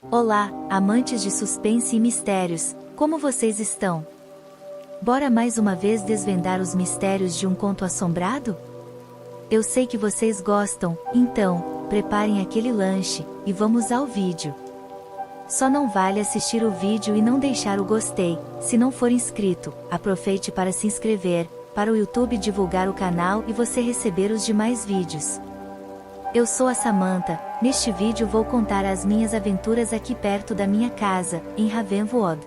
Olá, amantes de suspense e mistérios, como vocês estão? Bora mais uma vez desvendar os mistérios de um conto assombrado? Eu sei que vocês gostam, então, preparem aquele lanche, e vamos ao vídeo. Só não vale assistir o vídeo e não deixar o gostei, se não for inscrito, aproveite para se inscrever, para o YouTube divulgar o canal e você receber os demais vídeos. Eu sou a Samantha, neste vídeo vou contar as minhas aventuras aqui perto da minha casa, em Ravenwood.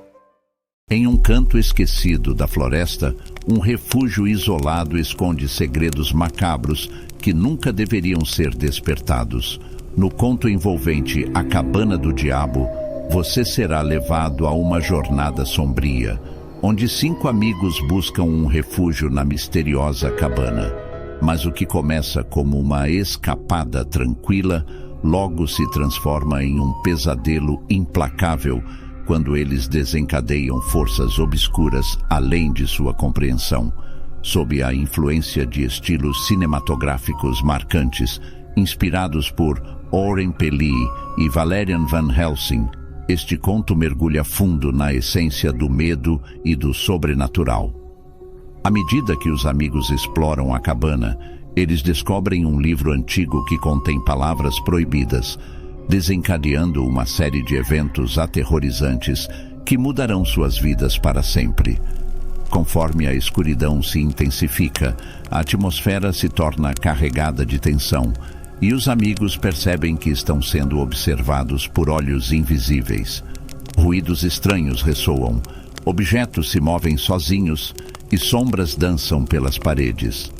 Em um canto esquecido da floresta, um refúgio isolado esconde segredos macabros que nunca deveriam ser despertados. No conto envolvente A Cabana do Diabo, você será levado a uma jornada sombria, onde 5 amigos buscam um refúgio na misteriosa cabana. Mas o que começa como uma escapada tranquila, logo se transforma em um pesadelo implacável quando eles desencadeiam forças obscuras além de sua compreensão. Sob a influência de estilos cinematográficos marcantes, inspirados por Oren Peli e Valerian Van Helsing, este conto mergulha fundo na essência do medo e do sobrenatural. À medida que os amigos exploram a cabana, eles descobrem um livro antigo que contém palavras proibidas, desencadeando uma série de eventos aterrorizantes que mudarão suas vidas para sempre. Conforme a escuridão se intensifica, a atmosfera se torna carregada de tensão, e os amigos percebem que estão sendo observados por olhos invisíveis. Ruídos estranhos ressoam, objetos se movem sozinhos e sombras dançam pelas paredes.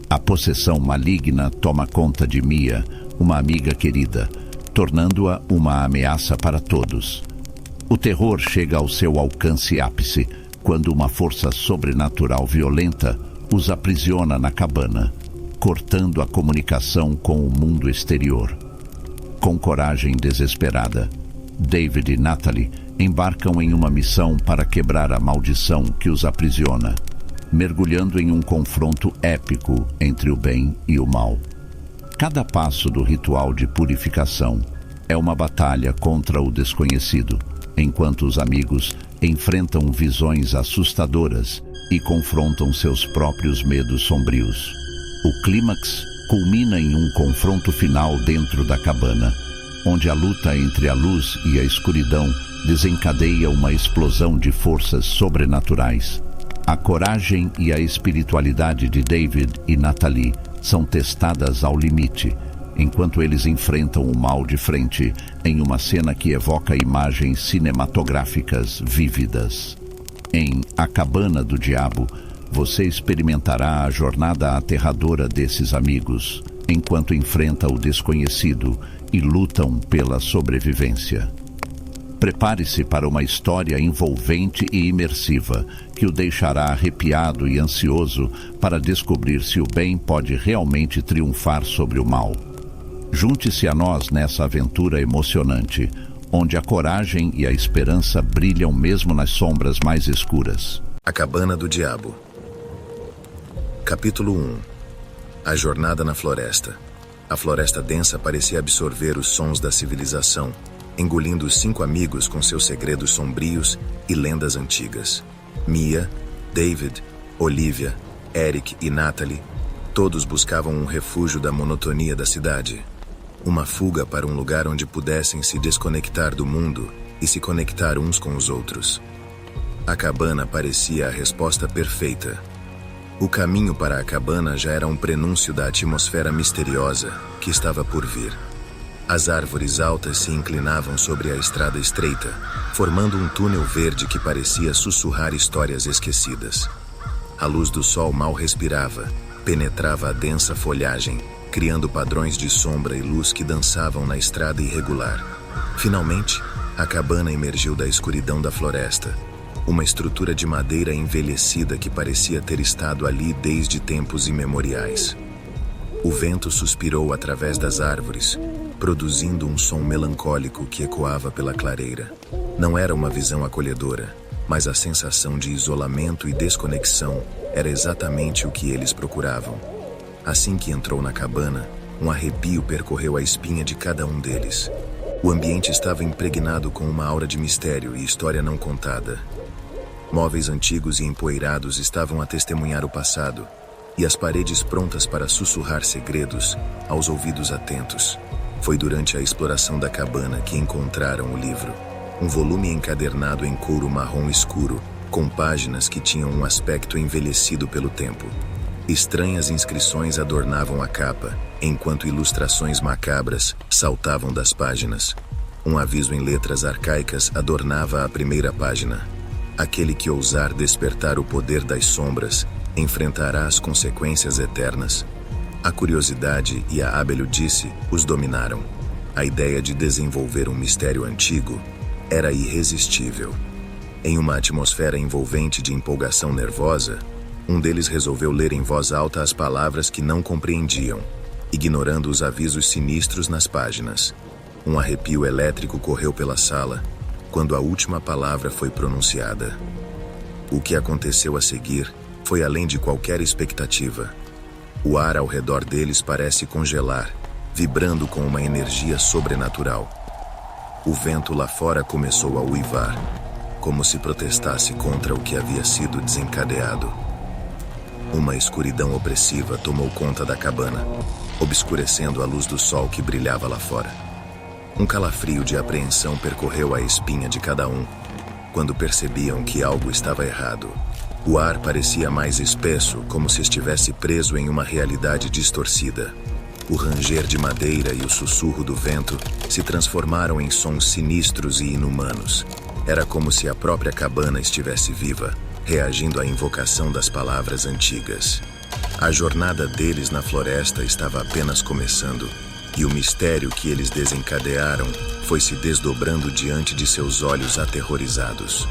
A possessão maligna toma conta de Mia, uma amiga querida, tornando-a uma ameaça para todos. O terror chega ao seu alcance ápice quando uma força sobrenatural violenta os aprisiona na cabana, cortando a comunicação com o mundo exterior. Com coragem desesperada, David e Natalie embarcam em uma missão para quebrar a maldição que os aprisiona, mergulhando em um confronto épico entre o bem e o mal. Cada passo do ritual de purificação é uma batalha contra o desconhecido, enquanto os amigos enfrentam visões assustadoras e confrontam seus próprios medos sombrios. O clímax culmina em um confronto final dentro da cabana, onde a luta entre a luz e a escuridão desencadeia uma explosão de forças sobrenaturais. A coragem e a espiritualidade de David e Natalie são testadas ao limite, enquanto eles enfrentam o mal de frente em uma cena que evoca imagens cinematográficas vívidas. Em A Cabana do Diabo, você experimentará a jornada aterradora desses amigos, enquanto enfrenta o desconhecido e lutam pela sobrevivência. Prepare-se para uma história envolvente e imersiva, que o deixará arrepiado e ansioso para descobrir se o bem pode realmente triunfar sobre o mal. Junte-se a nós nessa aventura emocionante, onde a coragem e a esperança brilham mesmo nas sombras mais escuras. A Cabana do Diabo. Capítulo 1. A jornada na floresta. A floresta densa parecia absorver os sons da civilização, engolindo os 5 amigos com seus segredos sombrios e lendas antigas. Mia, David, Olivia, Eric e Natalie, todos buscavam um refúgio da monotonia da cidade. Uma fuga para um lugar onde pudessem se desconectar do mundo e se conectar uns com os outros. A cabana parecia a resposta perfeita. O caminho para a cabana já era um prenúncio da atmosfera misteriosa que estava por vir. As árvores altas se inclinavam sobre a estrada estreita, formando um túnel verde que parecia sussurrar histórias esquecidas. A luz do sol mal respirava, penetrava a densa folhagem, criando padrões de sombra e luz que dançavam na estrada irregular. Finalmente, a cabana emergiu da escuridão da floresta, uma estrutura de madeira envelhecida que parecia ter estado ali desde tempos imemoriais. O vento suspirou através das árvores, produzindo um som melancólico que ecoava pela clareira. Não era uma visão acolhedora, mas a sensação de isolamento e desconexão era exatamente o que eles procuravam. Assim que entrou na cabana, um arrepio percorreu a espinha de cada um deles. O ambiente estava impregnado com uma aura de mistério e história não contada. Móveis antigos e empoeirados estavam a testemunhar o passado, e as paredes prontas para sussurrar segredos aos ouvidos atentos. Foi durante a exploração da cabana que encontraram o livro. Um volume encadernado em couro marrom escuro, com páginas que tinham um aspecto envelhecido pelo tempo. Estranhas inscrições adornavam a capa, enquanto ilustrações macabras saltavam das páginas. Um aviso em letras arcaicas adornava a primeira página. Aquele que ousar despertar o poder das sombras enfrentará as consequências eternas. A curiosidade e a abelhudice os dominaram. A ideia de desenvolver um mistério antigo era irresistível. Em uma atmosfera envolvente de empolgação nervosa, um deles resolveu ler em voz alta as palavras que não compreendiam, ignorando os avisos sinistros nas páginas. Um arrepio elétrico correu pela sala quando a última palavra foi pronunciada. O que aconteceu a seguir foi além de qualquer expectativa. O ar ao redor deles parece congelar, vibrando com uma energia sobrenatural. O vento lá fora começou a uivar, como se protestasse contra o que havia sido desencadeado. Uma escuridão opressiva tomou conta da cabana, obscurecendo a luz do sol que brilhava lá fora. Um calafrio de apreensão percorreu a espinha de cada um, quando percebiam que algo estava errado. O ar parecia mais espesso, como se estivesse preso em uma realidade distorcida. O ranger de madeira e o sussurro do vento se transformaram em sons sinistros e inumanos. Era como se a própria cabana estivesse viva, reagindo à invocação das palavras antigas. A jornada deles na floresta estava apenas começando, e o mistério que eles desencadearam foi se desdobrando diante de seus olhos aterrorizados.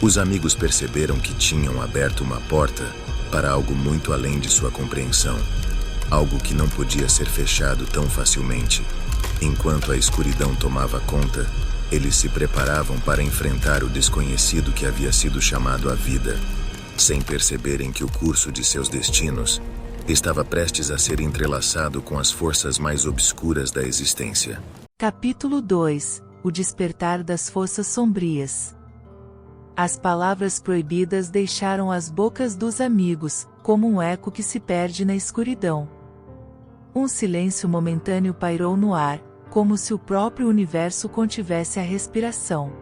Os amigos perceberam que tinham aberto uma porta para algo muito além de sua compreensão, algo que não podia ser fechado tão facilmente. Enquanto a escuridão tomava conta, eles se preparavam para enfrentar o desconhecido que havia sido chamado à vida, sem perceberem que o curso de seus destinos estava prestes a ser entrelaçado com as forças mais obscuras da existência. Capítulo 2 – O despertar das forças sombrias. As palavras proibidas deixaram as bocas dos amigos, como um eco que se perde na escuridão. Um silêncio momentâneo pairou no ar, como se o próprio universo contivesse a respiração.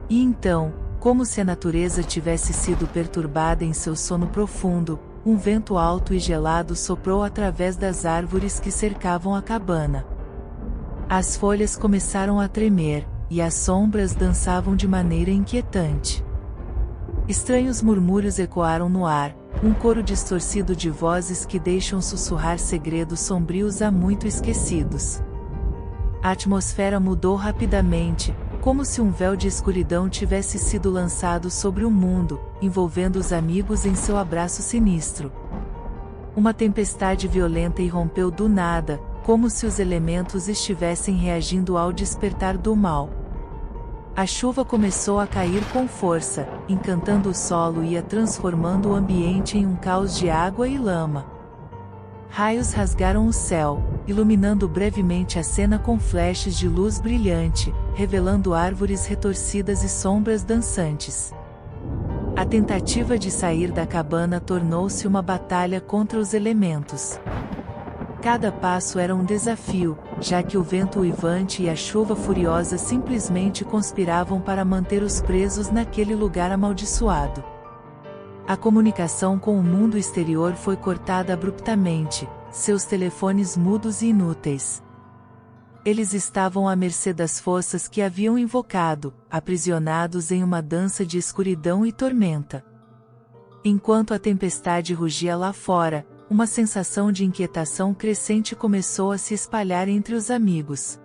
E então, como se a natureza tivesse sido perturbada em seu sono profundo, um vento alto e gelado soprou através das árvores que cercavam a cabana. As folhas começaram a tremer, e as sombras dançavam de maneira inquietante. Estranhos murmúrios ecoaram no ar, um coro distorcido de vozes que deixam sussurrar segredos sombrios há muito esquecidos. A atmosfera mudou rapidamente, como se um véu de escuridão tivesse sido lançado sobre o mundo, envolvendo os amigos em seu abraço sinistro. Uma tempestade violenta irrompeu do nada, como se os elementos estivessem reagindo ao despertar do mal. A chuva começou a cair com força, encantando o solo e transformando o ambiente em um caos de água e lama. Raios rasgaram o céu, iluminando brevemente a cena com flashes de luz brilhante, revelando árvores retorcidas e sombras dançantes. A tentativa de sair da cabana tornou-se uma batalha contra os elementos. Cada passo era um desafio, já que o vento uivante e a chuva furiosa simplesmente conspiravam para manter os presos naquele lugar amaldiçoado. A comunicação com o mundo exterior foi cortada abruptamente, seus telefones mudos e inúteis. Eles estavam à mercê das forças que haviam invocado, aprisionados em uma dança de escuridão e tormenta. Enquanto a tempestade rugia lá fora, uma sensação de inquietação crescente começou a se espalhar entre os amigos.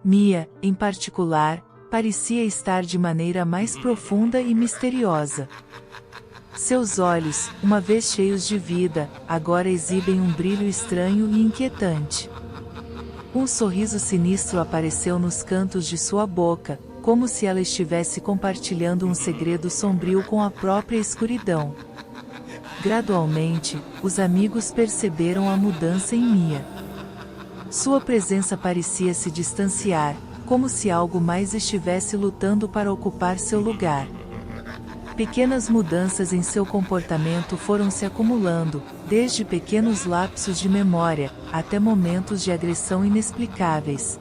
Mia, em particular, parecia estar de maneira mais profunda e misteriosa. Seus olhos, uma vez cheios de vida, agora exibem um brilho estranho e inquietante. Um sorriso sinistro apareceu nos cantos de sua boca, como se ela estivesse compartilhando um segredo sombrio com a própria escuridão. Gradualmente, os amigos perceberam a mudança em Mia. Sua presença parecia se distanciar, como se algo mais estivesse lutando para ocupar seu lugar. Pequenas mudanças em seu comportamento foram se acumulando, desde pequenos lapsos de memória, até momentos de agressão inexplicáveis.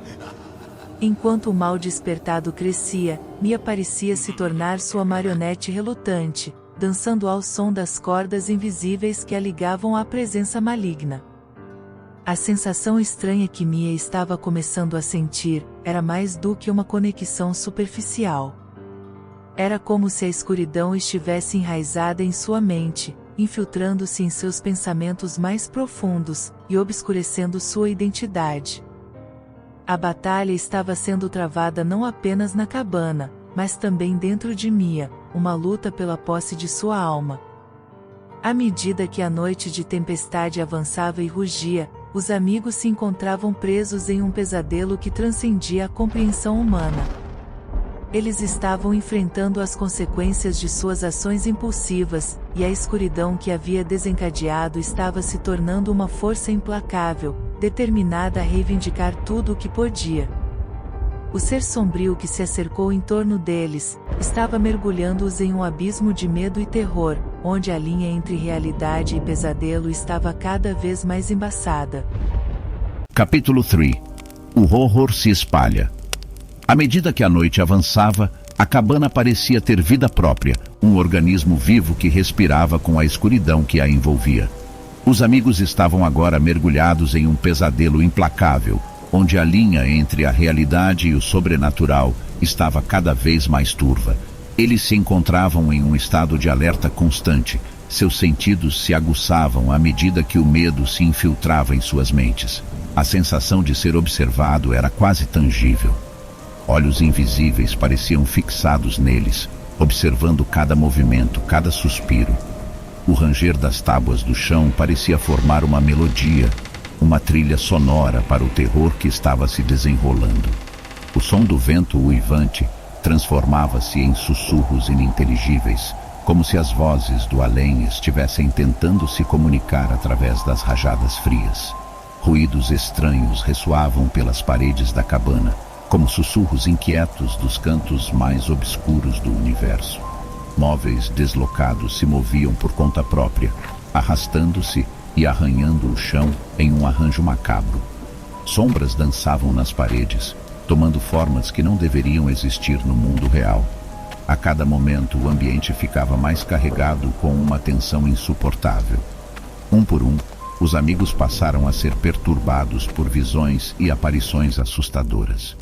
Enquanto o mal despertado crescia, Mia parecia se tornar sua marionete relutante, dançando ao som das cordas invisíveis que a ligavam à presença maligna. A sensação estranha que Mia estava começando a sentir era mais do que uma conexão superficial. Era como se a escuridão estivesse enraizada em sua mente, infiltrando-se em seus pensamentos mais profundos e obscurecendo sua identidade. A batalha estava sendo travada não apenas na cabana, mas também dentro de Mia, uma luta pela posse de sua alma. À medida que a noite de tempestade avançava e rugia, os amigos se encontravam presos em um pesadelo que transcendia a compreensão humana. Eles estavam enfrentando as consequências de suas ações impulsivas, e a escuridão que havia desencadeado estava se tornando uma força implacável, determinada a reivindicar tudo o que podia. O ser sombrio que se acercou em torno deles, estava mergulhando-os em um abismo de medo e terror, onde a linha entre realidade e pesadelo estava cada vez mais embaçada. Capítulo 3. O horror se espalha. À medida que a noite avançava, a cabana parecia ter vida própria, um organismo vivo que respirava com a escuridão que a envolvia. Os amigos estavam agora mergulhados em um pesadelo implacável, onde a linha entre a realidade e o sobrenatural estava cada vez mais turva. Eles se encontravam em um estado de alerta constante. Seus sentidos se aguçavam à medida que o medo se infiltrava em suas mentes. A sensação de ser observado era quase tangível. Olhos invisíveis pareciam fixados neles, observando cada movimento, cada suspiro. O ranger das tábuas do chão parecia formar uma melodia, uma trilha sonora para o terror que estava se desenrolando. O som do vento uivante transformava-se em sussurros ininteligíveis, como se as vozes do além estivessem tentando se comunicar através das rajadas frias. Ruídos estranhos ressoavam pelas paredes da cabana, como sussurros inquietos dos cantos mais obscuros do universo. Móveis deslocados se moviam por conta própria, arrastando-se e arranhando o chão em um arranjo macabro. Sombras dançavam nas paredes, tomando formas que não deveriam existir no mundo real. A cada momento o ambiente ficava mais carregado com uma tensão insuportável. Um por um, os amigos passaram a ser perturbados por visões e aparições assustadoras.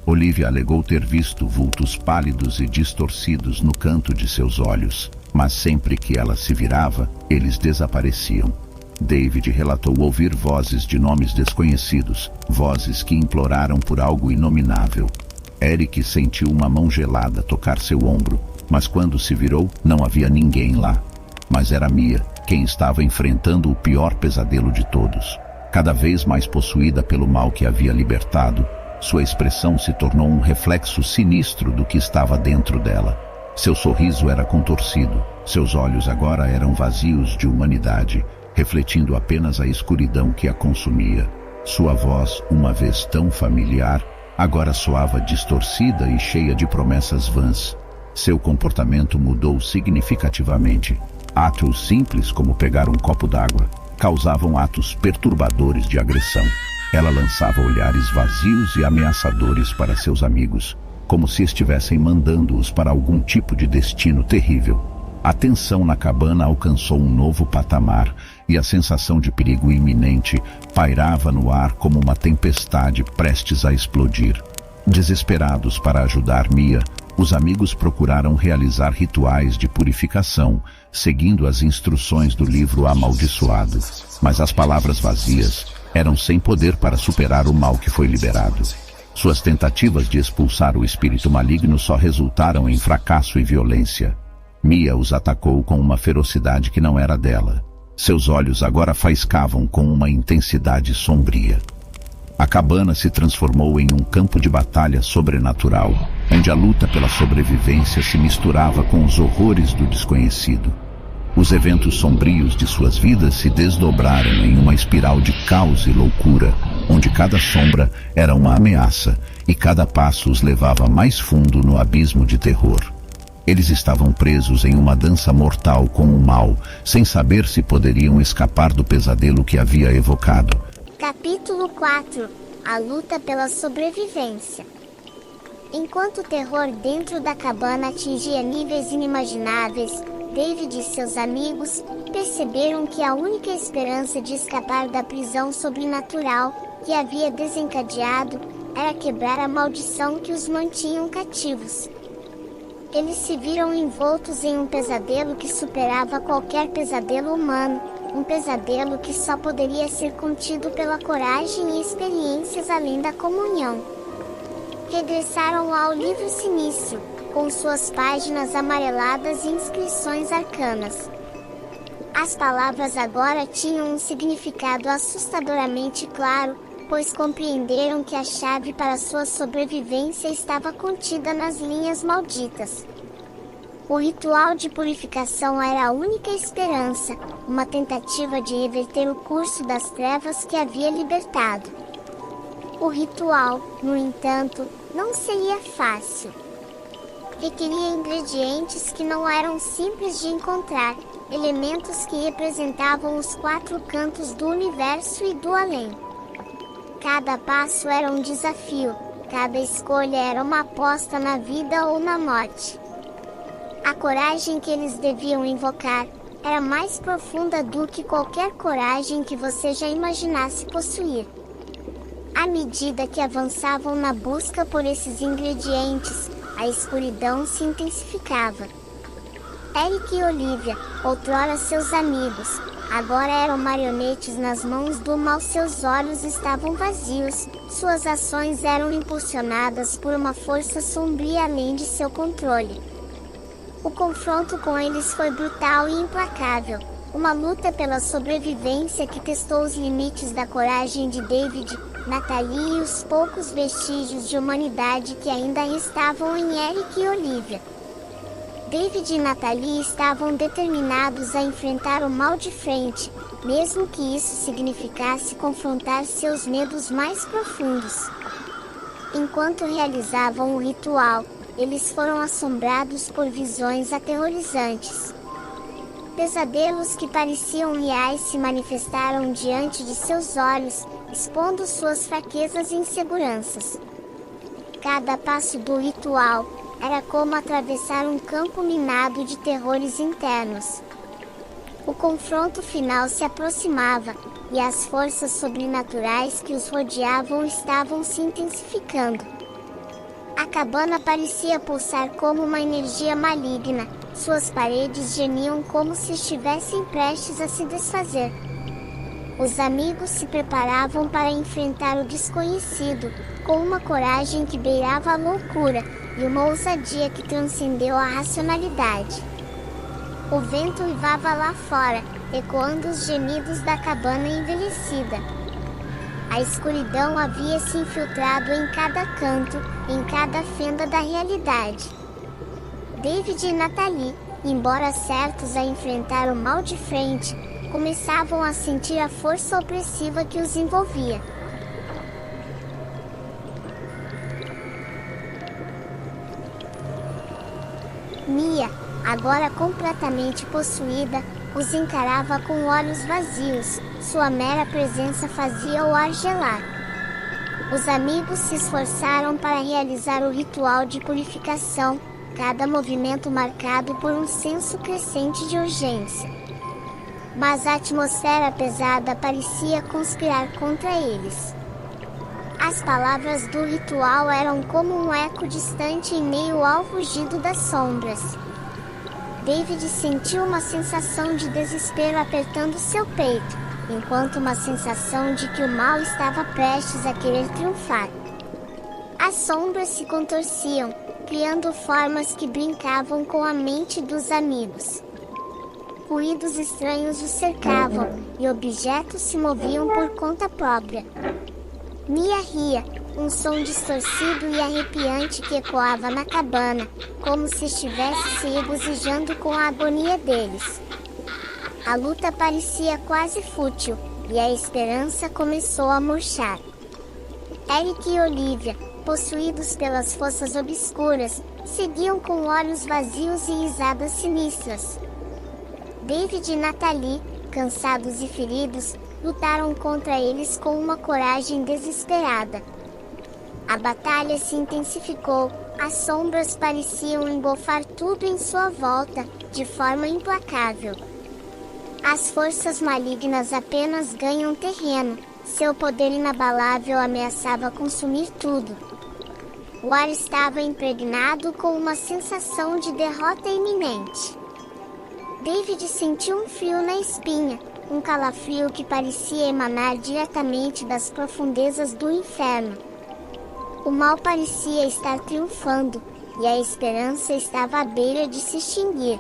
Olivia alegou ter visto vultos pálidos e distorcidos no canto de seus olhos, mas sempre que ela se virava, eles desapareciam. David relatou ouvir vozes de nomes desconhecidos, vozes que imploraram por algo inominável. Eric sentiu uma mão gelada tocar seu ombro, mas quando se virou, não havia ninguém lá. Mas era Mia, quem estava enfrentando o pior pesadelo de todos. Cada vez mais possuída pelo mal que havia libertado, sua expressão se tornou um reflexo sinistro do que estava dentro dela. Seu sorriso era contorcido, seus olhos agora eram vazios de humanidade, refletindo apenas a escuridão que a consumia. Sua voz, uma vez tão familiar, agora soava distorcida e cheia de promessas vãs. Seu comportamento mudou significativamente. Atos simples como pegar um copo d'água causavam atos perturbadores de agressão. Ela lançava olhares vazios e ameaçadores para seus amigos, como se estivessem mandando-os para algum tipo de destino terrível. A tensão na cabana alcançou um novo patamar e a sensação de perigo iminente pairava no ar como uma tempestade prestes a explodir. Desesperados para ajudar Mia, os amigos procuraram realizar rituais de purificação, seguindo as instruções do livro amaldiçoado. Mas as palavras vazias eram sem poder para superar o mal que foi liberado. Suas tentativas de expulsar o espírito maligno só resultaram em fracasso e violência. Mia os atacou com uma ferocidade que não era dela. Seus olhos agora faiscavam com uma intensidade sombria. A cabana se transformou em um campo de batalha sobrenatural, onde a luta pela sobrevivência se misturava com os horrores do desconhecido. Os eventos sombrios de suas vidas se desdobraram em uma espiral de caos e loucura, onde cada sombra era uma ameaça e cada passo os levava mais fundo no abismo de terror. Eles estavam presos em uma dança mortal com o mal, sem saber se poderiam escapar do pesadelo que havia evocado. Capítulo 4 – A luta pela sobrevivência. Enquanto o terror dentro da cabana atingia níveis inimagináveis, David e seus amigos perceberam que a única esperança de escapar da prisão sobrenatural que havia desencadeado era quebrar a maldição que os mantinha cativos. Eles se viram envoltos em um pesadelo que superava qualquer pesadelo humano, um pesadelo que só poderia ser contido pela coragem e experiências além da comunhão. Regressaram ao livro sinistro, com suas páginas amareladas e inscrições arcanas. As palavras agora tinham um significado assustadoramente claro, pois compreenderam que a chave para sua sobrevivência estava contida nas linhas malditas. O ritual de purificação era a única esperança, uma tentativa de reverter o curso das trevas que havia libertado. O ritual, no entanto, não seria fácil. Requeria ingredientes que não eram simples de encontrar, elementos que representavam os 4 cantos do universo e do além. Cada passo era um desafio, cada escolha era uma aposta na vida ou na morte. A coragem que eles deviam invocar era mais profunda do que qualquer coragem que você já imaginasse possuir. À medida que avançavam na busca por esses ingredientes, a escuridão se intensificava. Eric e Olivia, outrora seus amigos, agora eram marionetes nas mãos do mal. Seus olhos estavam vazios, suas ações eram impulsionadas por uma força sombria além de seu controle. O confronto com eles foi brutal e implacável, uma luta pela sobrevivência que testou os limites da coragem de David, Natalie e os poucos vestígios de humanidade que ainda restavam em Eric e Olivia. David e Natalie estavam determinados a enfrentar o mal de frente, mesmo que isso significasse confrontar seus medos mais profundos. Enquanto realizavam o ritual, eles foram assombrados por visões aterrorizantes. Pesadelos que pareciam reais se manifestaram diante de seus olhos, expondo suas fraquezas e inseguranças. Cada passo do ritual era como atravessar um campo minado de terrores internos. O confronto final se aproximava, e as forças sobrenaturais que os rodeavam estavam se intensificando. A cabana parecia pulsar como uma energia maligna, suas paredes gemiam como se estivessem prestes a se desfazer. Os amigos se preparavam para enfrentar o desconhecido, com uma coragem que beirava a loucura, e uma ousadia que transcendeu a racionalidade. O vento uivava lá fora, ecoando os gemidos da cabana envelhecida. A escuridão havia se infiltrado em cada canto, em cada fenda da realidade. David e Natalie, embora certos a enfrentar o mal de frente, começavam a sentir a força opressiva que os envolvia. Mia, agora completamente possuída, os encarava com olhos vazios, sua mera presença fazia o ar gelar. Os amigos se esforçaram para realizar o ritual de purificação, cada movimento marcado por um senso crescente de urgência. Mas a atmosfera pesada parecia conspirar contra eles. As palavras do ritual eram como um eco distante em meio ao rugido das sombras. David sentiu uma sensação de desespero apertando seu peito, enquanto uma sensação de que o mal estava prestes a querer triunfar. As sombras se contorciam, criando formas que brincavam com a mente dos amigos. Ruídos estranhos os cercavam, e objetos se moviam por conta própria. Mia ria, um som distorcido e arrepiante que ecoava na cabana, como se estivesse se regozijando com a agonia deles. A luta parecia quase fútil, e a esperança começou a murchar. Eric e Olivia, possuídos pelas forças obscuras, seguiam com olhos vazios e risadas sinistras. David e Natalie, cansados e feridos, lutaram contra eles com uma coragem desesperada. A batalha se intensificou, as sombras pareciam engolfar tudo em sua volta, de forma implacável. As forças malignas apenas ganham terreno, seu poder inabalável ameaçava consumir tudo. O ar estava impregnado com uma sensação de derrota iminente. David sentiu um frio na espinha, um calafrio que parecia emanar diretamente das profundezas do inferno. O mal parecia estar triunfando, e a esperança estava à beira de se extinguir.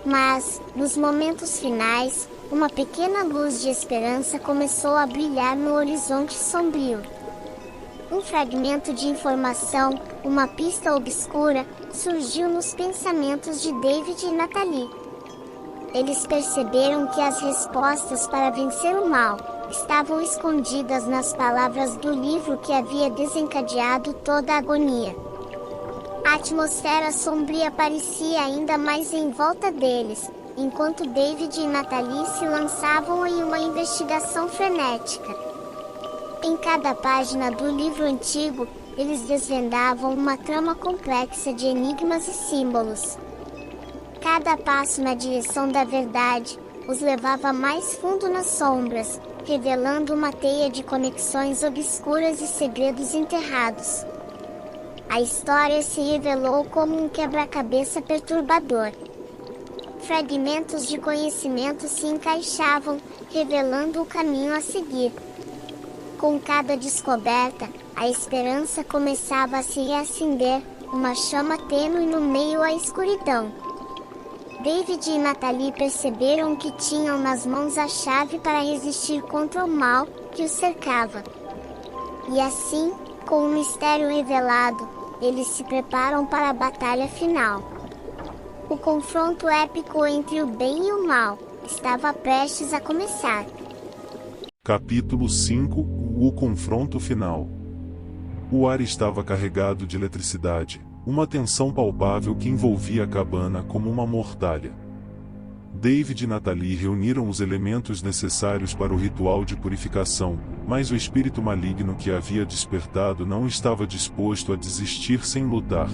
Mas, nos momentos finais, uma pequena luz de esperança começou a brilhar no horizonte sombrio. Um fragmento de informação, uma pista obscura, surgiu nos pensamentos de David e Natalie. Eles perceberam que as respostas para vencer o mal estavam escondidas nas palavras do livro que havia desencadeado toda a agonia. A atmosfera sombria parecia ainda mais em volta deles, enquanto David e Natalie se lançavam em uma investigação frenética. Em cada página do livro antigo, eles desvendavam uma trama complexa de enigmas e símbolos. Cada passo na direção da verdade os levava mais fundo nas sombras, revelando uma teia de conexões obscuras e segredos enterrados. A história se revelou como um quebra-cabeça perturbador. Fragmentos de conhecimento se encaixavam, revelando o caminho a seguir. Com cada descoberta, a esperança começava a se reacender, uma chama tênue no meio à escuridão. David e Natalie perceberam que tinham nas mãos a chave para resistir contra o mal que os cercava. E assim, com o mistério revelado, eles se preparam para a batalha final. O confronto épico entre o bem e o mal estava prestes a começar. Capítulo 5 – O confronto final. O ar estava carregado de eletricidade, uma tensão palpável que envolvia a cabana como uma mortalha. David e Natalie reuniram os elementos necessários para o ritual de purificação, mas o espírito maligno que havia despertado não estava disposto a desistir sem lutar.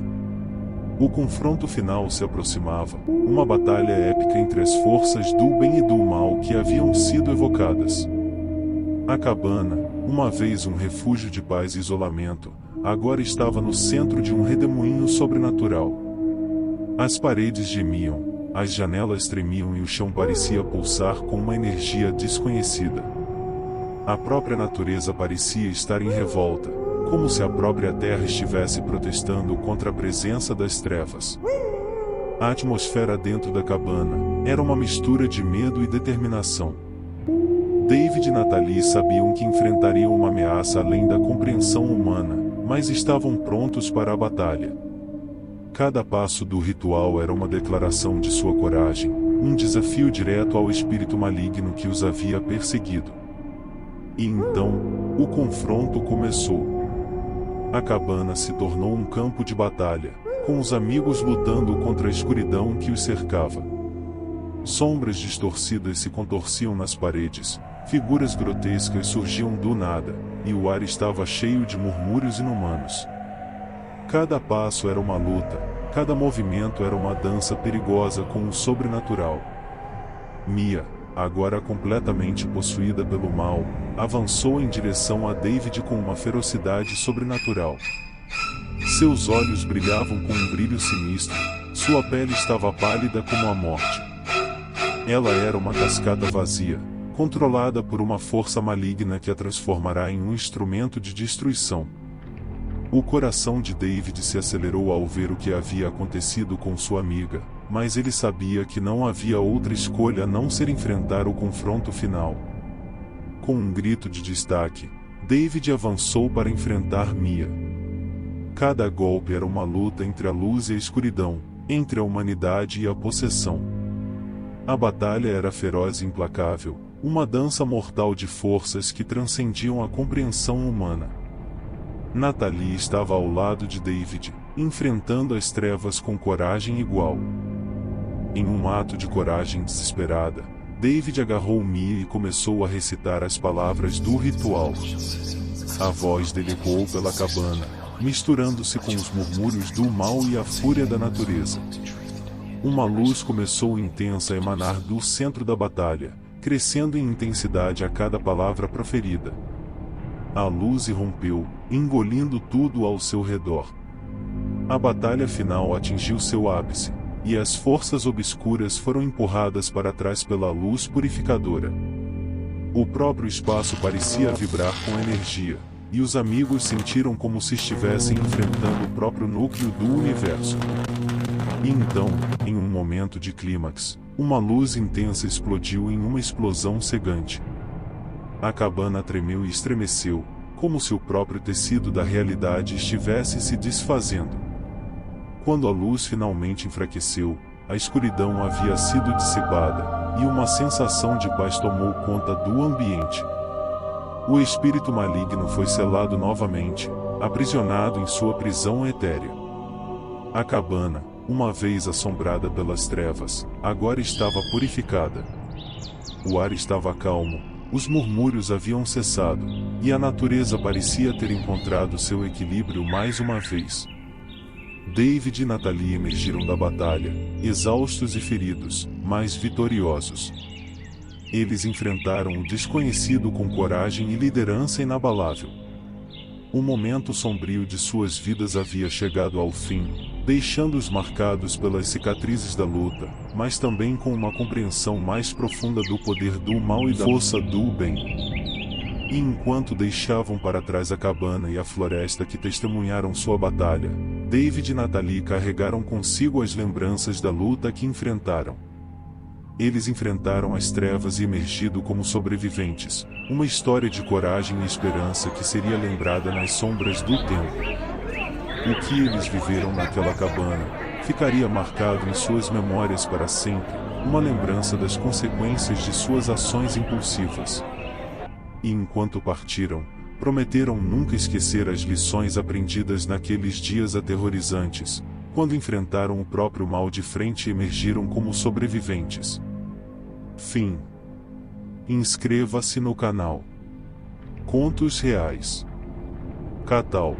O confronto final se aproximava, uma batalha épica entre as forças do bem e do mal que haviam sido evocadas. A cabana, uma vez um refúgio de paz e isolamento, agora estava no centro de um redemoinho sobrenatural. As paredes gemiam, as janelas tremiam e o chão parecia pulsar com uma energia desconhecida. A própria natureza parecia estar em revolta, como se a própria terra estivesse protestando contra a presença das trevas. A atmosfera dentro da cabana era uma mistura de medo e determinação. David e Natalie sabiam que enfrentariam uma ameaça além da compreensão humana, mas estavam prontos para a batalha. Cada passo do ritual era uma declaração de sua coragem, um desafio direto ao espírito maligno que os havia perseguido. E então, o confronto começou. A cabana se tornou um campo de batalha, com os amigos lutando contra a escuridão que os cercava. Sombras distorcidas se contorciam nas paredes, figuras grotescas surgiam do nada, e o ar estava cheio de murmúrios inumanos. Cada passo era uma luta, cada movimento era uma dança perigosa com o sobrenatural. Mia, agora completamente possuída pelo mal, avançou em direção a David com uma ferocidade sobrenatural. Seus olhos brilhavam com um brilho sinistro, sua pele estava pálida como a morte. Ela era uma cascata vazia, controlada por uma força maligna que a transformará em um instrumento de destruição. O coração de David se acelerou ao ver o que havia acontecido com sua amiga, mas ele sabia que não havia outra escolha a não ser enfrentar o confronto final. Com um grito de destaque, David avançou para enfrentar Mia. Cada golpe era uma luta entre a luz e a escuridão, entre a humanidade e a possessão. A batalha era feroz e implacável, uma dança mortal de forças que transcendiam a compreensão humana. Natalie estava ao lado de David, enfrentando as trevas com coragem igual. Em um ato de coragem desesperada, David agarrou Mia e começou a recitar as palavras do ritual. A voz dele ecoou pela cabana, misturando-se com os murmúrios do mal e a fúria da natureza. Uma luz começou intensa a emanar do centro da batalha, crescendo em intensidade a cada palavra proferida. A luz irrompeu, engolindo tudo ao seu redor. A batalha final atingiu seu ápice, e as forças obscuras foram empurradas para trás pela luz purificadora. O próprio espaço parecia vibrar com energia, e os amigos sentiram como se estivessem enfrentando o próprio núcleo do universo. E então, em um momento de clímax, uma luz intensa explodiu em uma explosão cegante. A cabana tremeu e estremeceu, como se o próprio tecido da realidade estivesse se desfazendo. Quando a luz finalmente enfraqueceu, a escuridão havia sido dissipada, e uma sensação de paz tomou conta do ambiente. O espírito maligno foi selado novamente, aprisionado em sua prisão etérea. A cabana, uma vez assombrada pelas trevas, agora estava purificada. O ar estava calmo, os murmúrios haviam cessado, e a natureza parecia ter encontrado seu equilíbrio mais uma vez. David e Natalie emergiram da batalha, exaustos e feridos, mas vitoriosos. Eles enfrentaram o desconhecido com coragem e liderança inabalável. O momento sombrio de suas vidas havia chegado ao fim, deixando-os marcados pelas cicatrizes da luta, mas também com uma compreensão mais profunda do poder do mal e da força do bem. E enquanto deixavam para trás a cabana e a floresta que testemunharam sua batalha, David e Natalie carregaram consigo as lembranças da luta que enfrentaram. Eles enfrentaram as trevas e emergido como sobreviventes, uma história de coragem e esperança que seria lembrada nas sombras do tempo. O que eles viveram naquela cabana ficaria marcado em suas memórias para sempre, uma lembrança das consequências de suas ações impulsivas. E enquanto partiram, prometeram nunca esquecer as lições aprendidas naqueles dias aterrorizantes, quando enfrentaram o próprio mal de frente e emergiram como sobreviventes. Fim. Inscreva-se no canal. Contos Reais. Catal.